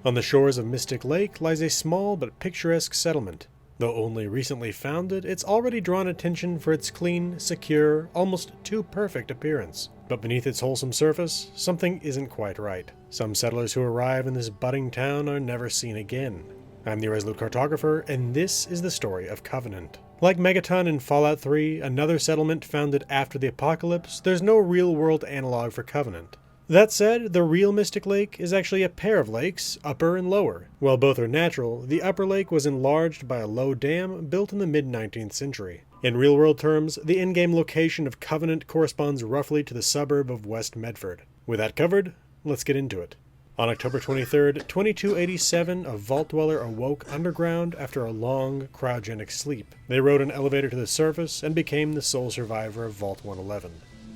On the shores of Mystic Lake lies a small but picturesque settlement. Though only recently founded, it's already drawn attention for its clean, secure, almost too perfect appearance. But beneath its wholesome surface, something isn't quite right. Some settlers who arrive in this budding town are never seen again. I'm the Irresolute Cartographer, and this is the story of Covenant. Like Megaton in Fallout 3, another settlement founded after the apocalypse, there's no real-world analog for Covenant. That said, the real Mystic Lake is actually a pair of lakes, upper and lower. While both are natural, the upper lake was enlarged by a low dam built in the mid-19th century. In real-world terms, the in-game location of Covenant corresponds roughly to the suburb of West Medford. With that covered, let's get into it. On October 23, 2287, a vault dweller awoke underground after a long, cryogenic sleep. They rode an elevator to the surface and became the sole survivor of Vault 111.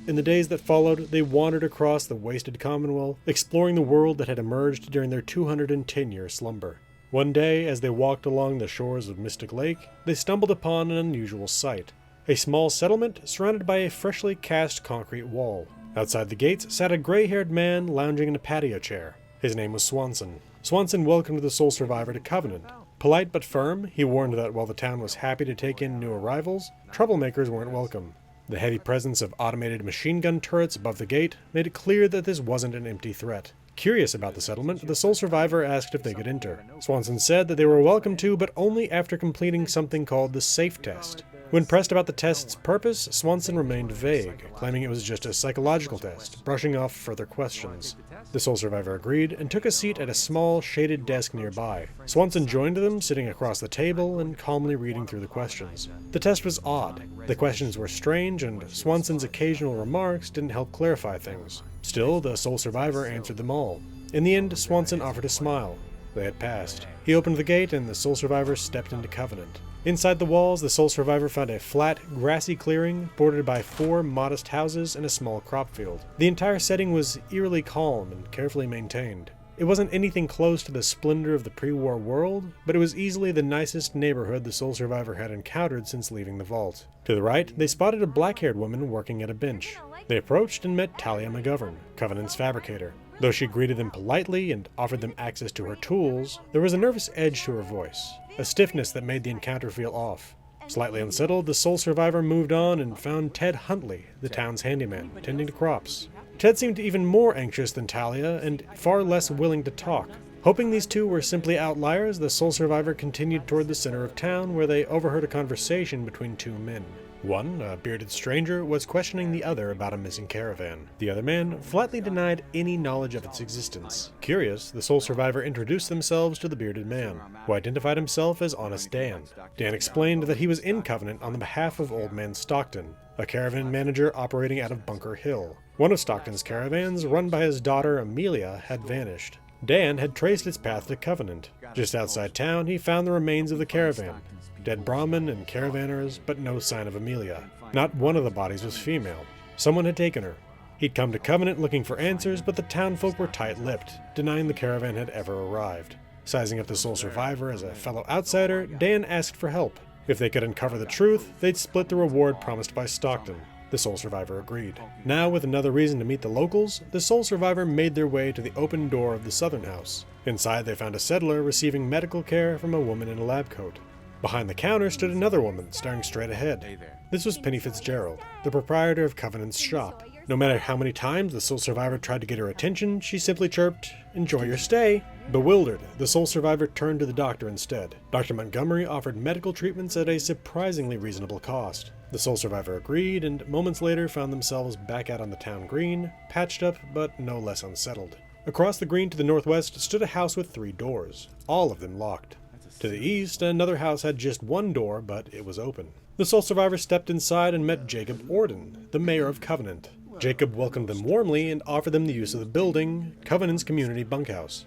In the days that followed, they wandered across the wasted Commonwealth, exploring the world that had emerged during their 210-year slumber. One day, as they walked along the shores of Mystic Lake, they stumbled upon an unusual sight. A small settlement surrounded by a freshly cast concrete wall. Outside the gates sat a gray-haired man lounging in a patio chair. His name was Swanson. Swanson welcomed the sole survivor to Covenant. Polite but firm, he warned that while the town was happy to take in new arrivals, troublemakers weren't welcome. The heavy presence of automated machine gun turrets above the gate made it clear that this wasn't an empty threat. Curious about the settlement, the sole survivor asked if they could enter. Swanson said that they were welcome to, but only after completing something called the safe test. When pressed about the test's purpose, Swanson remained vague, claiming it was just a psychological test, brushing off further questions. The sole survivor agreed and took a seat at a small, shaded desk nearby. Swanson joined them, sitting across the table and calmly reading through the questions. The test was odd. The questions were strange, and Swanson's occasional remarks didn't help clarify things. Still, the sole survivor answered them all. In the end, Swanson offered a smile. They had passed. He opened the gate, and the sole survivor stepped into Covenant. Inside the walls, the sole survivor found a flat, grassy clearing bordered by 4 modest houses and a small crop field. The entire setting was eerily calm and carefully maintained. It wasn't anything close to the splendor of the pre-war world, but it was easily the nicest neighborhood the sole survivor had encountered since leaving the vault. To the right, they spotted a black-haired woman working at a bench. They approached and met Talia McGovern, Covenant's fabricator. Though she greeted them politely and offered them access to her tools, there was a nervous edge to her voice, a stiffness that made the encounter feel off. Slightly unsettled, the sole survivor moved on and found Ted Huntley, the town's handyman, tending to crops. Ted seemed even more anxious than Talia and far less willing to talk. Hoping these two were simply outliers, the sole survivor continued toward the center of town where they overheard a conversation between 2 men. One, a bearded stranger, was questioning the other about a missing caravan. The other man flatly denied any knowledge of its existence. Curious, the sole survivor introduced themselves to the bearded man, who identified himself as Honest Dan. Dan explained that he was in Covenant on the behalf of Old Man Stockton, a caravan manager operating out of Bunker Hill. One of Stockton's caravans, run by his daughter Amelia, had vanished. Dan had traced its path to Covenant. Just outside town, he found the remains of the caravan. Dead Brahmin and caravanners, but no sign of Amelia. Not one of the bodies was female. Someone had taken her. He'd come to Covenant looking for answers, but the townfolk were tight-lipped, denying the caravan had ever arrived. Sizing up the sole survivor as a fellow outsider, Dan asked for help. If they could uncover the truth, they'd split the reward promised by Stockton. The sole survivor agreed. Now, with another reason to meet the locals, the sole survivor made their way to the open door of the southern house. Inside, they found a settler receiving medical care from a woman in a lab coat. Behind the counter stood another woman, staring straight ahead. This was Penny Fitzgerald, the proprietor of Covenant's shop. No matter how many times the sole survivor tried to get her attention, she simply chirped, "Enjoy your stay." Bewildered, the sole survivor turned to the doctor instead. Dr. Montgomery offered medical treatments at a surprisingly reasonable cost. The sole survivor agreed, and moments later found themselves back out on the town green, patched up but no less unsettled. Across the green to the northwest stood a house with 3 doors, all of them locked. To the east, another house had just 1 door, but it was open. The sole survivor stepped inside and met Jacob Orden, the mayor of Covenant. Jacob welcomed them warmly and offered them the use of the building, Covenant's community bunkhouse.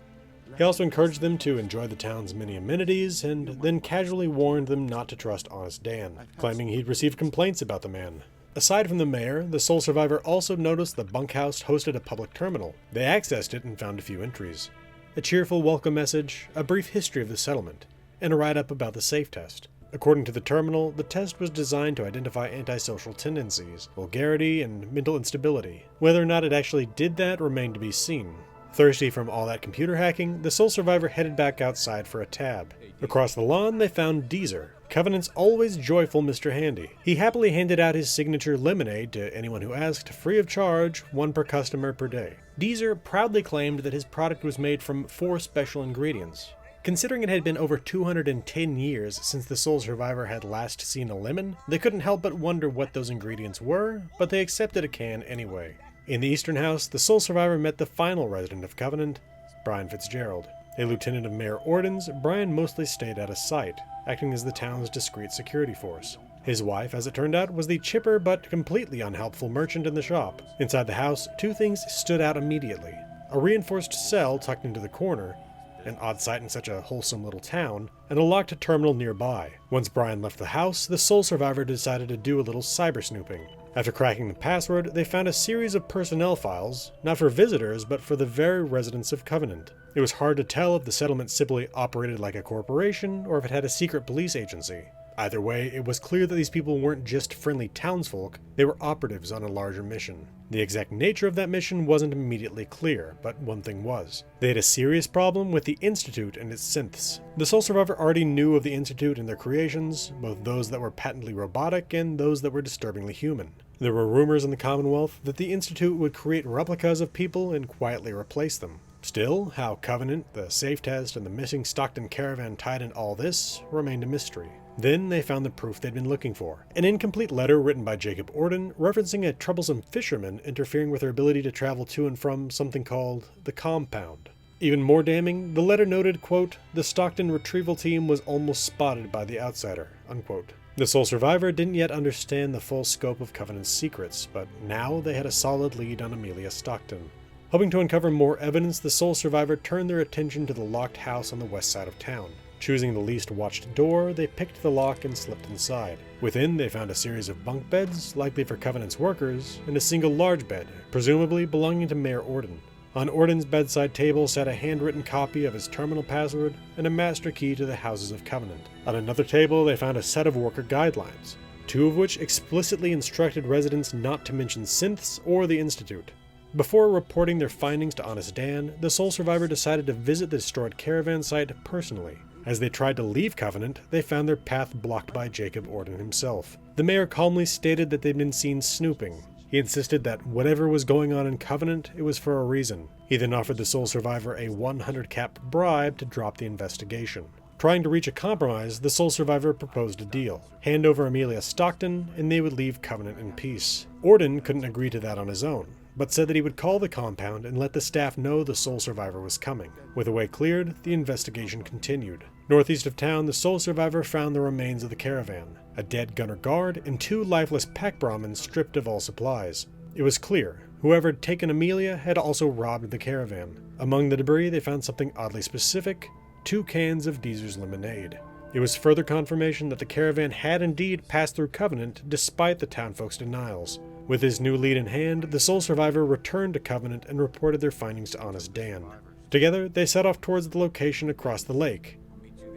He also encouraged them to enjoy the town's many amenities, and then casually warned them not to trust Honest Dan, claiming he'd received complaints about the man. Aside from the mayor, the sole survivor also noticed the bunkhouse hosted a public terminal. They accessed it and found a few entries. A cheerful welcome message, a brief history of the settlement, and a write-up about the safe test. According to the terminal, the test was designed to identify antisocial tendencies, vulgarity, and mental instability. Whether or not it actually did that remained to be seen. Thirsty from all that computer hacking, the sole survivor headed back outside for a tab. Across the lawn, they found Deezer, Covenant's always joyful Mr. Handy. He happily handed out his signature lemonade to anyone who asked, free of charge, 1 per customer per day. Deezer proudly claimed that his product was made from 4 special ingredients. Considering it had been over 210 years since the sole survivor had last seen a lemon, they couldn't help but wonder what those ingredients were, but they accepted a can anyway. In the Eastern House, the sole survivor met the final resident of Covenant, Brian Fitzgerald. A lieutenant of Mayor Orden's, Brian mostly stayed out of sight, acting as the town's discreet security force. His wife, as it turned out, was the chipper but completely unhelpful merchant in the shop. Inside the house, 2 things stood out immediately. A reinforced cell tucked into the corner, an odd sight in such a wholesome little town, and a locked terminal nearby. Once Brian left the house, the sole survivor decided to do a little cyber snooping. After cracking the password, they found a series of personnel files, not for visitors, but for the very residents of Covenant. It was hard to tell if the settlement simply operated like a corporation, or if it had a secret police agency. Either way, it was clear that these people weren't just friendly townsfolk, they were operatives on a larger mission. The exact nature of that mission wasn't immediately clear, but one thing was. They had a serious problem with the Institute and its synths. The sole survivor already knew of the Institute and their creations, both those that were patently robotic and those that were disturbingly human. There were rumors in the Commonwealth that the Institute would create replicas of people and quietly replace them. Still, how Covenant, the safe test, and the missing Stockton Caravan tied in all this remained a mystery. Then they found the proof they'd been looking for. An incomplete letter written by Jacob Orden referencing a troublesome fisherman interfering with her ability to travel to and from something called the Compound. Even more damning, the letter noted, quote, the Stockton retrieval team was almost spotted by the outsider, unquote. The sole survivor didn't yet understand the full scope of Covenant's secrets, but now they had a solid lead on Amelia Stockton. Hoping to uncover more evidence, the sole survivor turned their attention to the locked house on the west side of town. Choosing the least watched door, they picked the lock and slipped inside. Within, they found a series of bunk beds, likely for Covenant's workers, and a single large bed, presumably belonging to Mayor Orden. On Orden's bedside table sat a handwritten copy of his terminal password and a master key to the Houses of Covenant. On another table, they found a set of worker guidelines, 2 of which explicitly instructed residents not to mention synths or the Institute. Before reporting their findings to Honest Dan, the sole survivor decided to visit the destroyed caravan site personally. As they tried to leave Covenant, they found their path blocked by Jacob Orden himself. The mayor calmly stated that they'd been seen snooping. He insisted that whatever was going on in Covenant, it was for a reason. He then offered the sole survivor a 100 cap bribe to drop the investigation. Trying to reach a compromise, the sole survivor proposed a deal. Hand over Amelia Stockton, and they would leave Covenant in peace. Orden couldn't agree to that on his own, but said that he would call the compound and let the staff know the sole survivor was coming. With the way cleared, the investigation continued. Northeast of town, the sole survivor found the remains of the caravan, a dead gunner guard, and 2 lifeless pack Brahmins stripped of all supplies. It was clear, whoever had taken Amelia had also robbed the caravan. Among the debris, they found something oddly specific, 2 cans of Deezer's lemonade. It was further confirmation that the caravan had indeed passed through Covenant despite the townfolk's denials. With his new lead in hand, the sole survivor returned to Covenant and reported their findings to Honest Dan. Together, they set off towards the location across the lake,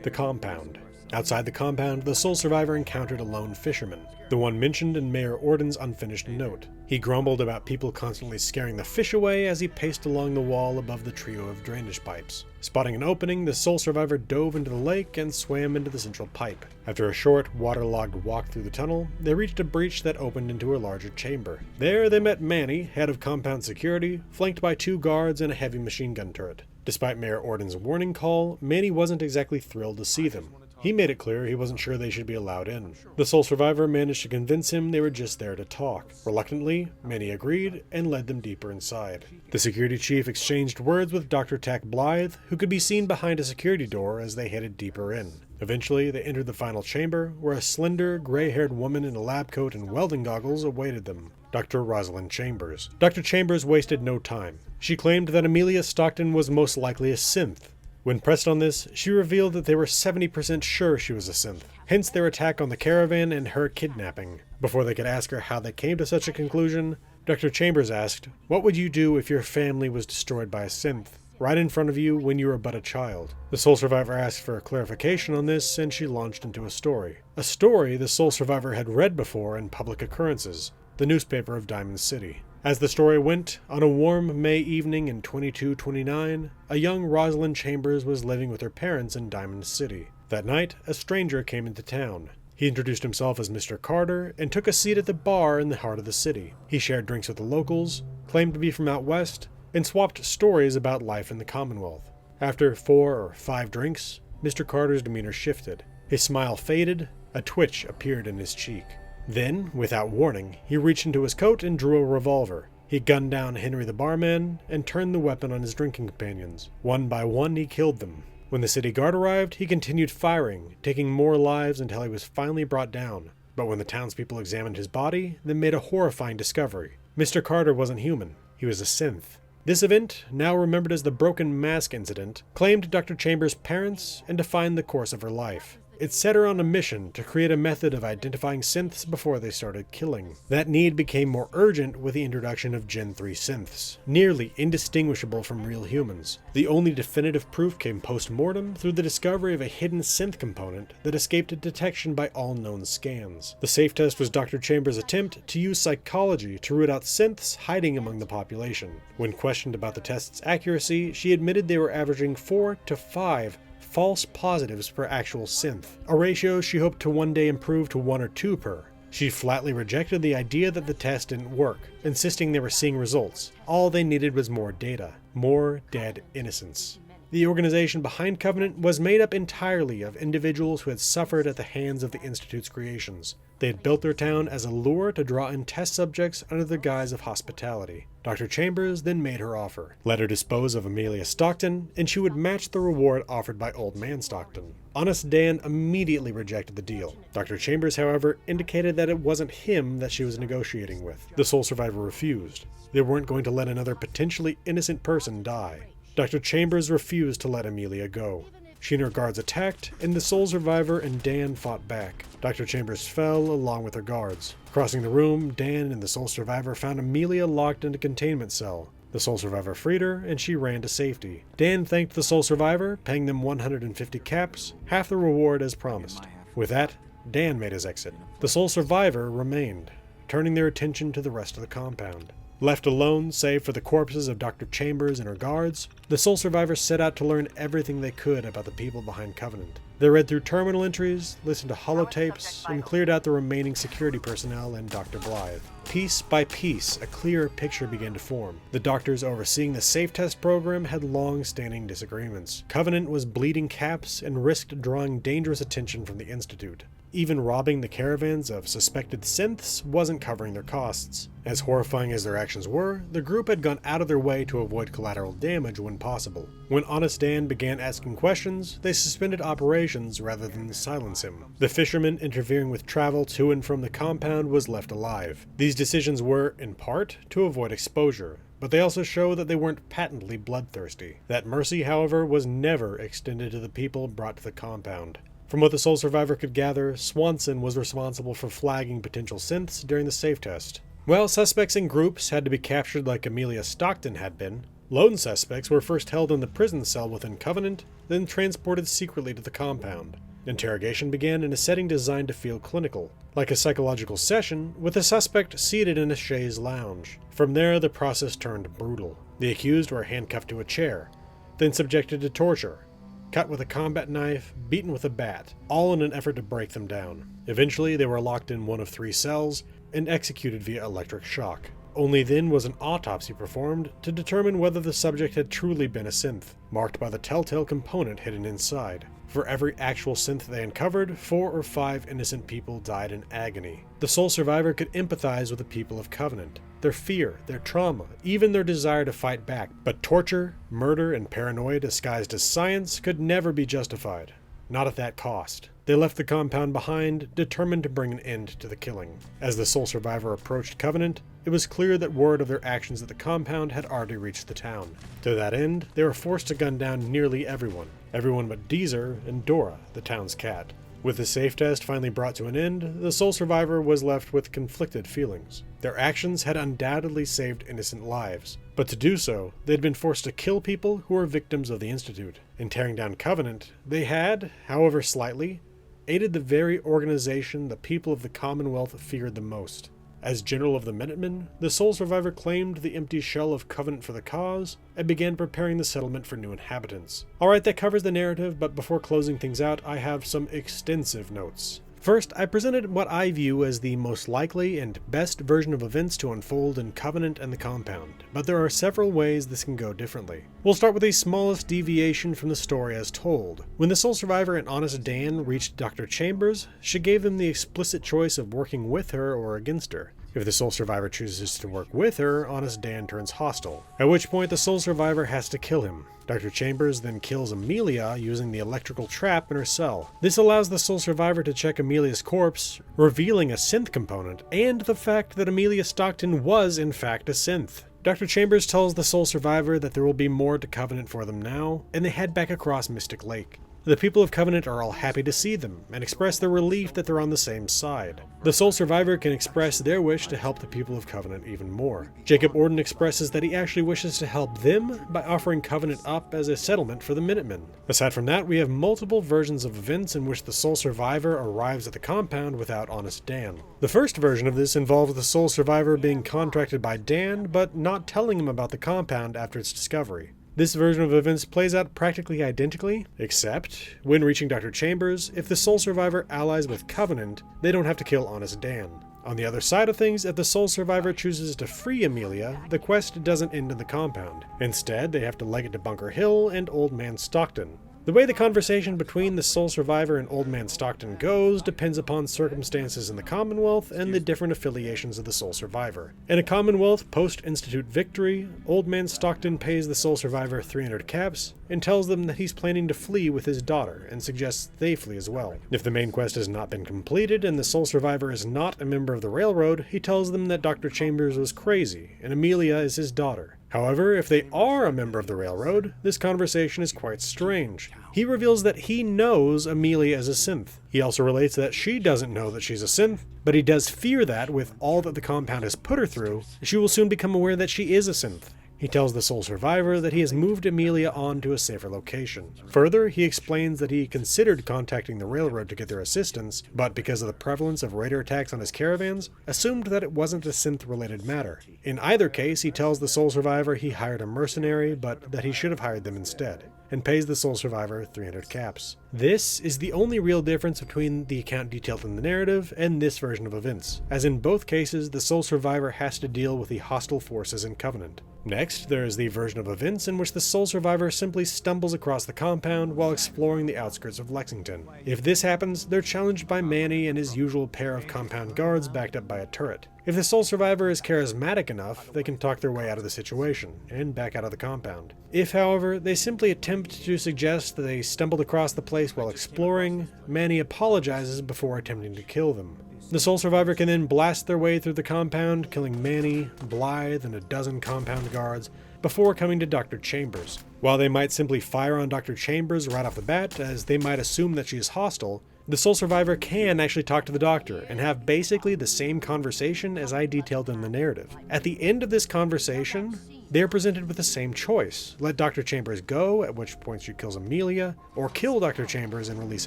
the compound. Outside the compound, the sole survivor encountered a lone fisherman, the one mentioned in Mayor Orden's unfinished note. He grumbled about people constantly scaring the fish away as he paced along the wall above the trio of drainage pipes. Spotting an opening, the sole survivor dove into the lake and swam into the central pipe. After a short, waterlogged walk through the tunnel, they reached a breach that opened into a larger chamber. There they met Manny, head of compound security, flanked by 2 guards and a heavy machine gun turret. Despite Mayor Orden's warning call, Manny wasn't exactly thrilled to see them. He made it clear he wasn't sure they should be allowed in. The sole survivor managed to convince him they were just there to talk. Reluctantly, Manny agreed and led them deeper inside. The security chief exchanged words with Dr. Tack Blythe, who could be seen behind a security door as they headed deeper in. Eventually, they entered the final chamber, where a slender, gray-haired woman in a lab coat and welding goggles awaited them. Dr. Rosalind Chambers. Dr. Chambers wasted no time. She claimed that Amelia Stockton was most likely a synth. When pressed on this, she revealed that they were 70% sure she was a synth, hence their attack on the caravan and her kidnapping. Before they could ask her how they came to such a conclusion, Dr. Chambers asked, "What would you do if your family was destroyed by a synth, right in front of you when you were but a child?" The sole survivor asked for clarification on this, and she launched into a story. A story the sole survivor had read before in Public Occurrences, the newspaper of Diamond City. As the story went, on a warm May evening in 2229, a young Rosalind Chambers was living with her parents in Diamond City. That night, a stranger came into town. He introduced himself as Mr. Carter and took a seat at the bar in the heart of the city. He shared drinks with the locals, claimed to be from out west, and swapped stories about life in the Commonwealth. After 4 or 5 drinks, Mr. Carter's demeanor shifted. His smile faded, a twitch appeared in his cheek. Then, without warning, he reached into his coat and drew a revolver. He gunned down Henry the barman and turned the weapon on his drinking companions. One by one, he killed them. When the city guard arrived, he continued firing, taking more lives until he was finally brought down. But when the townspeople examined his body, they made a horrifying discovery. Mr. Carter wasn't human. He was a synth. This event, now remembered as the Broken Mask Incident, claimed Dr. Chambers' parents and defined the course of her life. It set her on a mission to create a method of identifying synths before they started killing. That need became more urgent with the introduction of Gen 3 synths, nearly indistinguishable from real humans. The only definitive proof came post-mortem through the discovery of a hidden synth component that escaped detection by all known scans. The safe test was Dr. Chambers' attempt to use psychology to root out synths hiding among the population. When questioned about the test's accuracy, she admitted they were averaging 4 to 5 false positives per actual synth, a ratio she hoped to one day improve to 1 or 2 per. She flatly rejected the idea that the test didn't work, insisting they were seeing results. All they needed was more data, more dead innocents. The organization behind Covenant was made up entirely of individuals who had suffered at the hands of the Institute's creations. They had built their town as a lure to draw in test subjects under the guise of hospitality. Dr. Chambers then made her offer, let her dispose of Amelia Stockton, and she would match the reward offered by Old Man Stockton. Honest Dan immediately rejected the deal. Dr. Chambers, however, indicated that it wasn't him that she was negotiating with. The sole survivor refused. They weren't going to let another potentially innocent person die. Dr. Chambers refused to let Amelia go. She and her guards attacked, and the sole survivor and Dan fought back. Dr. Chambers fell along with her guards. Crossing the room, Dan and the sole survivor found Amelia locked in a containment cell. The sole survivor freed her, and she ran to safety. Dan thanked the sole survivor, paying them 150 caps, half the reward as promised. With that, Dan made his exit. The sole survivor remained, turning their attention to the rest of the compound. Left alone, save for the corpses of Dr. Chambers and her guards, the sole survivors set out to learn everything they could about the people behind Covenant. They read through terminal entries, listened to holotapes, and cleared out the remaining security personnel and Dr. Blythe. Piece by piece, a clearer picture began to form. The doctors overseeing the safe test program had long-standing disagreements. Covenant was bleeding caps and risked drawing dangerous attention from the Institute. Even robbing the caravans of suspected synths wasn't covering their costs. As horrifying as their actions were, the group had gone out of their way to avoid collateral damage when possible. When Honest Dan began asking questions, they suspended operations rather than silence him. The fisherman interfering with travel to and from the compound was left alive. These decisions were, in part, to avoid exposure, but they also show that they weren't patently bloodthirsty. That mercy, however, was never extended to the people brought to the compound. From what the sole survivor could gather, Swanson was responsible for flagging potential synths during the safe test. While suspects in groups had to be captured like Amelia Stockton had been, lone suspects were first held in the prison cell within Covenant, then transported secretly to the compound. Interrogation began in a setting designed to feel clinical, like a psychological session, with the suspect seated in a chaise lounge. From there, the process turned brutal. The accused were handcuffed to a chair, then subjected to torture, cut with a combat knife, beaten with a bat, all in an effort to break them down. Eventually, they were locked in one of 3 cells and executed via electric shock. Only then was an autopsy performed to determine whether the subject had truly been a synth, marked by the telltale component hidden inside. For every actual synth they uncovered, 4 or 5 innocent people died in agony. The sole survivor could empathize with the people of Covenant, their fear, their trauma, even their desire to fight back. But torture, murder, and paranoia disguised as science could never be justified. Not at that cost. They left the compound behind, determined to bring an end to the killing. As the sole survivor approached Covenant, it was clear that word of their actions at the compound had already reached the town. To that end, they were forced to gun down nearly everyone but Deezer and Dora, the town's cat. With the safe test finally brought to an end, the sole survivor was left with conflicted feelings. Their actions had undoubtedly saved innocent lives, but to do so, they had been forced to kill people who were victims of the Institute. In tearing down Covenant, they had, however slightly, aided the very organization the people of the Commonwealth feared the most. As General of the Minutemen, the sole survivor claimed the empty shell of Covenant for the cause and began preparing the settlement for new inhabitants. Alright, that covers the narrative, but before closing things out, I have some extensive notes. First, I presented what I view as the most likely and best version of events to unfold in Covenant and the compound, but there are several ways this can go differently. We'll start with the smallest deviation from the story as told. When the sole survivor and Honest Dan reached Dr. Chambers, she gave them the explicit choice of working with her or against her. If the sole survivor chooses to work with her, Honest Dan turns hostile, at which point the sole survivor has to kill him. Dr. Chambers then kills Amelia using the electrical trap in her cell. This allows the sole survivor to check Amelia's corpse, revealing a synth component, and the fact that Amelia Stockton was in fact a synth. Dr. Chambers tells the sole survivor that there will be more to Covenant for them now, and they head back across Mystic Lake. The people of Covenant are all happy to see them, and express their relief that they're on the same side. The sole survivor can express their wish to help the people of Covenant even more. Jacob Orden expresses that he actually wishes to help them by offering Covenant up as a settlement for the Minutemen. Aside from that, we have multiple versions of events in which the sole survivor arrives at the compound without Honest Dan. The first version of this involves the sole survivor being contracted by Dan, but not telling him about the compound after its discovery. This version of events plays out practically identically, except, when reaching Dr. Chambers, if the sole survivor allies with Covenant, they don't have to kill Honest Dan. On the other side of things, if the sole survivor chooses to free Amelia, the quest doesn't end in the compound. Instead, they have to leg it to Bunker Hill and Old Man Stockton. The way the conversation between the sole survivor and Old Man Stockton goes depends upon circumstances in the Commonwealth and the different affiliations of the sole survivor. In a Commonwealth post-Institute victory, Old Man Stockton pays the sole survivor 300 caps and tells them that he's planning to flee with his daughter and suggests they flee as well. If the main quest has not been completed and the sole survivor is not a member of the Railroad, he tells them that Dr. Chambers was crazy and Amelia is his daughter. However, if they are a member of the Railroad, this conversation is quite strange. He reveals that he knows Amelia is a synth. He also relates that she doesn't know that she's a synth, but he does fear that, with all that the compound has put her through, she will soon become aware that she is a synth. He tells the sole survivor that he has moved Amelia on to a safer location. Further, he explains that he considered contacting the Railroad to get their assistance, but because of the prevalence of raider attacks on his caravans, assumed that it wasn't a synth-related matter. In either case, he tells the sole survivor he hired a mercenary, but that he should have hired them instead, and pays the sole survivor 300 caps. This is the only real difference between the account detailed in the narrative and this version of events, as in both cases the sole survivor has to deal with the hostile forces in Covenant. Next, there is the version of events in which the sole survivor simply stumbles across the compound while exploring the outskirts of Lexington. If this happens, they're challenged by Manny and his usual pair of compound guards backed up by a turret. If the sole survivor is charismatic enough, they can talk their way out of the situation, and back out of the compound. If, however, they simply attempt to suggest that they stumbled across the place while exploring, Manny apologizes before attempting to kill them. The sole survivor can then blast their way through the compound, killing Manny, Blythe, and a dozen compound guards, before coming to Dr. Chambers. While they might simply fire on Dr. Chambers right off the bat, as they might assume that she is hostile, the sole survivor can actually talk to the doctor and have basically the same conversation as I detailed in the narrative. At the end of this conversation, they are presented with the same choice: let Dr. Chambers go, at which point she kills Amelia, or kill Dr. Chambers and release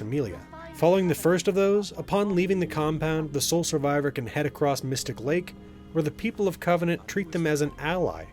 Amelia. Following the first of those, upon leaving the compound, the sole survivor can head across Mystic Lake, where the people of Covenant treat them as an ally,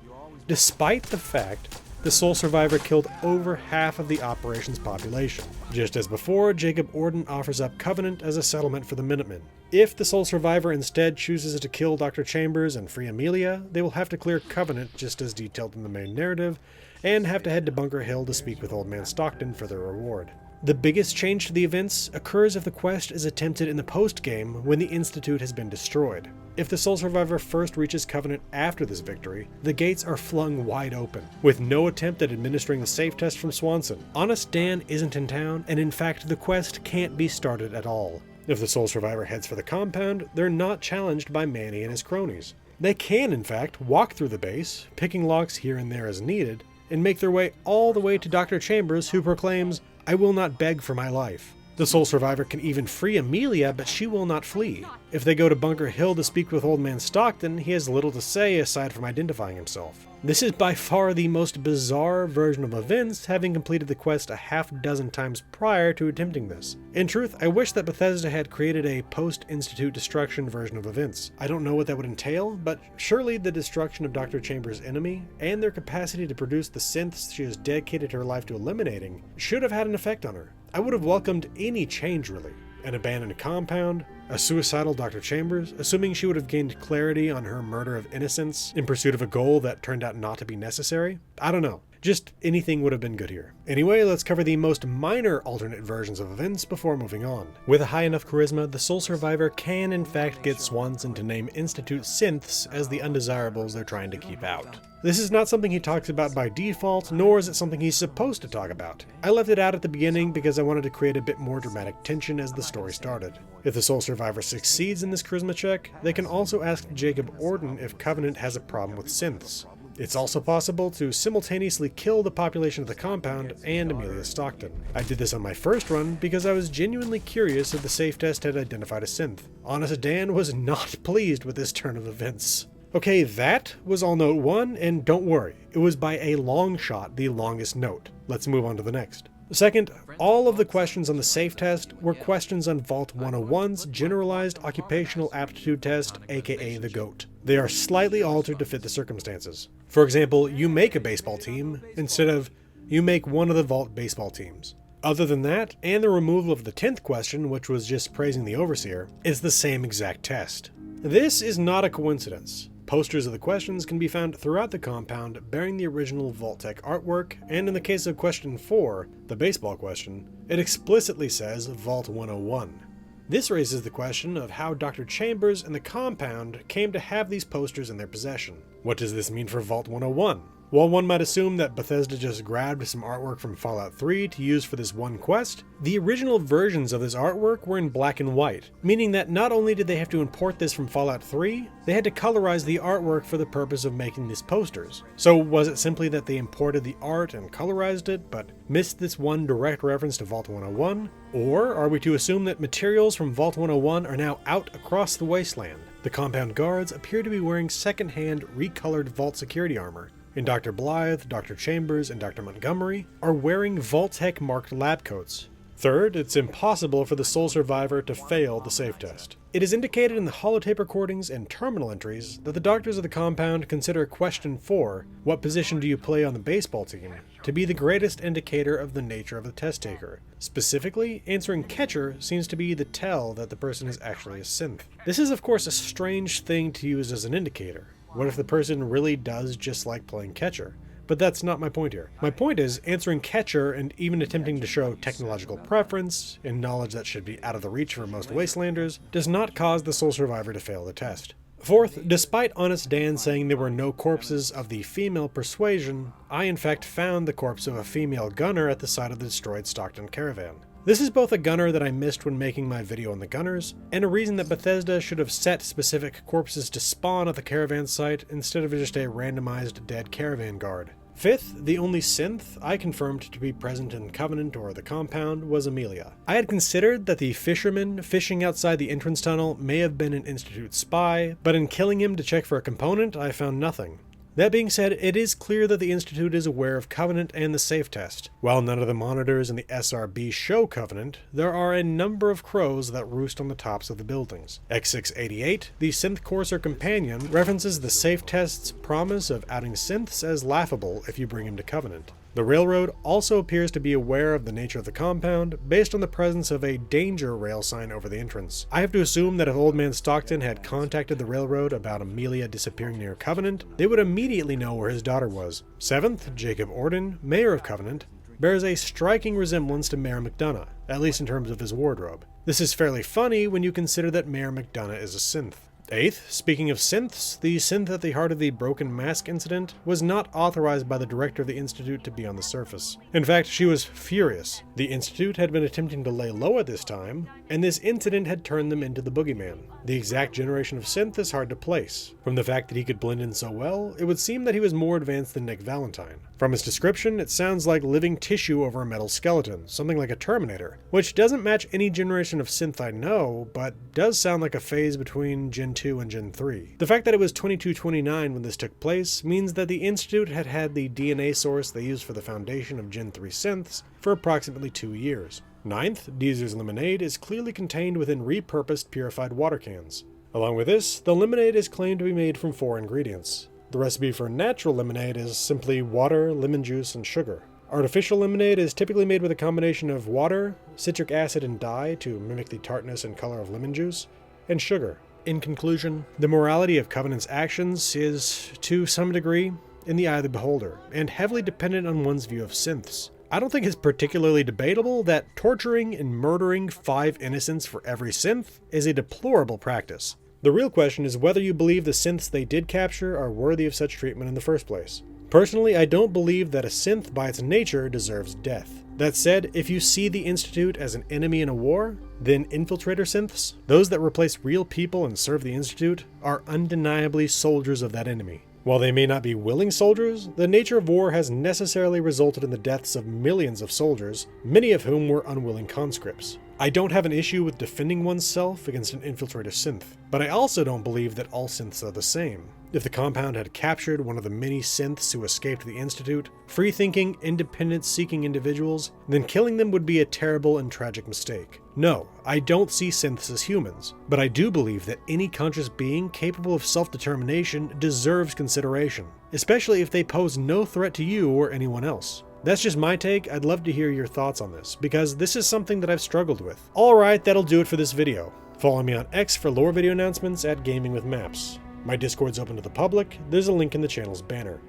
despite the fact the sole survivor killed over half of the operation's population. Just as before, Jacob Orden offers up Covenant as a settlement for the Minutemen. If the sole survivor instead chooses to kill Dr. Chambers and free Amelia, they will have to clear Covenant just as detailed in the main narrative, and have to head to Bunker Hill to speak with Old Man Stockton for their reward. The biggest change to the events occurs if the quest is attempted in the post-game when the Institute has been destroyed. If the sole survivor first reaches Covenant after this victory, the gates are flung wide open, with no attempt at administering the safe test from Swanson. Honest Dan isn't in town, and in fact the quest can't be started at all. If the sole survivor heads for the compound, they're not challenged by Manny and his cronies. They can, in fact, walk through the base, picking locks here and there as needed, and make their way all the way to Dr. Chambers, who proclaims, "I will not beg for my life." The sole survivor can even free Amelia, but she will not flee. If they go to Bunker Hill to speak with Old Man Stockton, he has little to say aside from identifying himself. This is by far the most bizarre version of events, having completed the quest a half dozen times prior to attempting this. In truth, I wish that Bethesda had created a post-Institute destruction version of events. I don't know what that would entail, but surely the destruction of Dr. Chambers' enemy, and their capacity to produce the synths she has dedicated her life to eliminating, should have had an effect on her. I would have welcomed any change, really. An abandoned compound, a suicidal Dr. Chambers, assuming she would have gained clarity on her murder of innocents in pursuit of a goal that turned out not to be necessary. I don't know. Just anything would have been good here. Anyway, let's cover the most minor alternate versions of events before moving on. With a high enough charisma, the sole survivor can in fact get Swanson to name Institute synths as the undesirables they're trying to keep out. This is not something he talks about by default, nor is it something he's supposed to talk about. I left it out at the beginning because I wanted to create a bit more dramatic tension as the story started. If the sole survivor succeeds in this charisma check, they can also ask Jacob Orden if Covenant has a problem with synths. It's also possible to simultaneously kill the population of the compound and Amelia Stockton. I did this on my first run because I was genuinely curious if the safe test had identified a synth. Honest Dan was not pleased with this turn of events. Okay, that was all note 1, and don't worry, it was by a long shot the longest note. Let's move on to the next. Second, all of the questions on the safe test were questions on Vault 101's Generalized Occupational Aptitude Test, aka the GOAT. They are slightly altered to fit the circumstances. For example, you make a baseball team instead of you make one of the Vault baseball teams. Other than that, and the removal of the 10th question, which was just praising the Overseer, it's the same exact test. This is not a coincidence. Posters of the questions can be found throughout the compound bearing the original Vault-Tec artwork, and in the case of question 4, the baseball question, it explicitly says Vault 101. This raises the question of how Dr. Chambers and the compound came to have these posters in their possession. What does this mean for Vault 101? While one might assume that Bethesda just grabbed some artwork from Fallout 3 to use for this one quest, the original versions of this artwork were in black and white, meaning that not only did they have to import this from Fallout 3, they had to colorize the artwork for the purpose of making these posters. So was it simply that they imported the art and colorized it, but missed this one direct reference to Vault 101? Or are we to assume that materials from Vault 101 are now out across the wasteland? The compound guards appear to be wearing second-hand, recolored Vault security armor, and Dr. Blythe, Dr. Chambers, and Dr. Montgomery are wearing Vault-Tec marked lab coats. Third, it's impossible for the sole survivor to fail the safe test. It is indicated in the holotape recordings and terminal entries that the doctors of the compound consider question 4, what position do you play on the baseball team, to be the greatest indicator of the nature of the test taker. Specifically, answering catcher seems to be the tell that the person is actually a synth. This is of course a strange thing to use as an indicator. What if the person really does just like playing catcher? But that's not my point here. My point is, answering catcher and even attempting to show technological preference and knowledge that should be out of the reach for most wastelanders does not cause the sole survivor to fail the test. Fourth, despite Honest Dan saying there were no corpses of the female Persuasion, I in fact found the corpse of a female gunner at the site of the destroyed Stockton Caravan. This is both a gunner that I missed when making my video on the gunners, and a reason that Bethesda should have set specific corpses to spawn at the caravan site instead of just a randomized dead caravan guard. Fifth, the only synth I confirmed to be present in Covenant or the compound was Amelia. I had considered that the fisherman fishing outside the entrance tunnel may have been an Institute spy, but in killing him to check for a component, I found nothing. That being said, it is clear that the Institute is aware of Covenant and the safe test. While none of the monitors in the SRB show Covenant, there are a number of crows that roost on the tops of the buildings. X688, the synth courser companion, references the safe test's promise of outing synths as laughable if you bring him to Covenant. The railroad also appears to be aware of the nature of the compound based on the presence of a danger rail sign over the entrance. I have to assume that if Old Man Stockton had contacted the railroad about Amelia disappearing near Covenant, they would immediately know where his daughter was. Seventh, Jacob Orden, mayor of Covenant, bears a striking resemblance to Mayor McDonough, at least in terms of his wardrobe. This is fairly funny when you consider that Mayor McDonough is a synth. Eighth, speaking of synths, the synth at the heart of the Broken Mask incident was not authorized by the director of the Institute to be on the surface. In fact, she was furious. The Institute had been attempting to lay low at this time, and this incident had turned them into the boogeyman. The exact generation of synth is hard to place. From the fact that he could blend in so well, it would seem that he was more advanced than Nick Valentine. From his description, it sounds like living tissue over a metal skeleton, something like a Terminator, which doesn't match any generation of synth I know, but does sound like a phase between Gen 2 and Gen 3. The fact that it was 2229 when this took place means that the Institute had had the DNA source they used for the foundation of Gen 3 synths for approximately 2 years. Ninth, Deezer's lemonade is clearly contained within repurposed purified water cans. Along with this, the lemonade is claimed to be made from 4 ingredients. The recipe for natural lemonade is simply water, lemon juice, and sugar. Artificial lemonade is typically made with a combination of water, citric acid, and dye to mimic the tartness and color of lemon juice, and sugar. In conclusion, the morality of Covenant's actions is, to some degree, in the eye of the beholder, and heavily dependent on one's view of synths. I don't think it's particularly debatable that torturing and murdering 5 innocents for every synth is a deplorable practice. The real question is whether you believe the synths they did capture are worthy of such treatment in the first place. Personally, I don't believe that a synth by its nature deserves death. That said, if you see the Institute as an enemy in a war, then infiltrator synths, those that replace real people and serve the Institute, are undeniably soldiers of that enemy. While they may not be willing soldiers, the nature of war has necessarily resulted in the deaths of millions of soldiers, many of whom were unwilling conscripts. I don't have an issue with defending oneself against an infiltrator synth, but I also don't believe that all synths are the same. If the compound had captured one of the many synths who escaped the Institute, free-thinking, independence-seeking individuals, then killing them would be a terrible and tragic mistake. No, I don't see synths as humans, but I do believe that any conscious being capable of self-determination deserves consideration, especially if they pose no threat to you or anyone else. That's just my take. I'd love to hear your thoughts on this, because this is something that I've struggled with. Alright, that'll do it for this video. Follow me on X for lore video announcements at Gaming with Maps. My Discord's open to the public, there's a link in the channel's banner.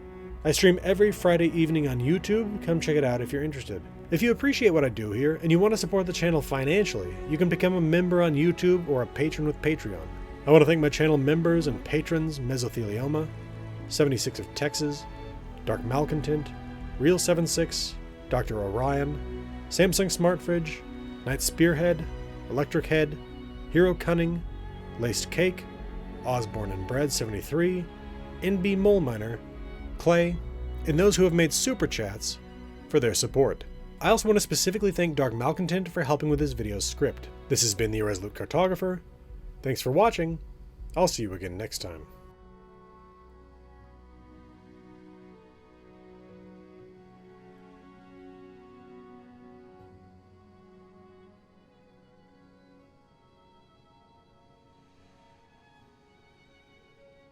I stream every Friday evening on YouTube, come check it out if you're interested. If you appreciate what I do here, and you want to support the channel financially, you can become a member on YouTube or a patron with Patreon. I want to thank my channel members and patrons Mesothelioma, 76 of Texas, Dark Malcontent, Real76, Dr. Orion, Samsung Smart Fridge, Night Spearhead, Electric Head, Hero Cunning, Laced Cake, Osborne and Bread 73, NB Mole Miner, Clay, and those who have made super chats for their support. I also want to specifically thank Dark Malcontent for helping with this video's script. This has been the Irresolute Cartographer. Thanks for watching. I'll see you again next time.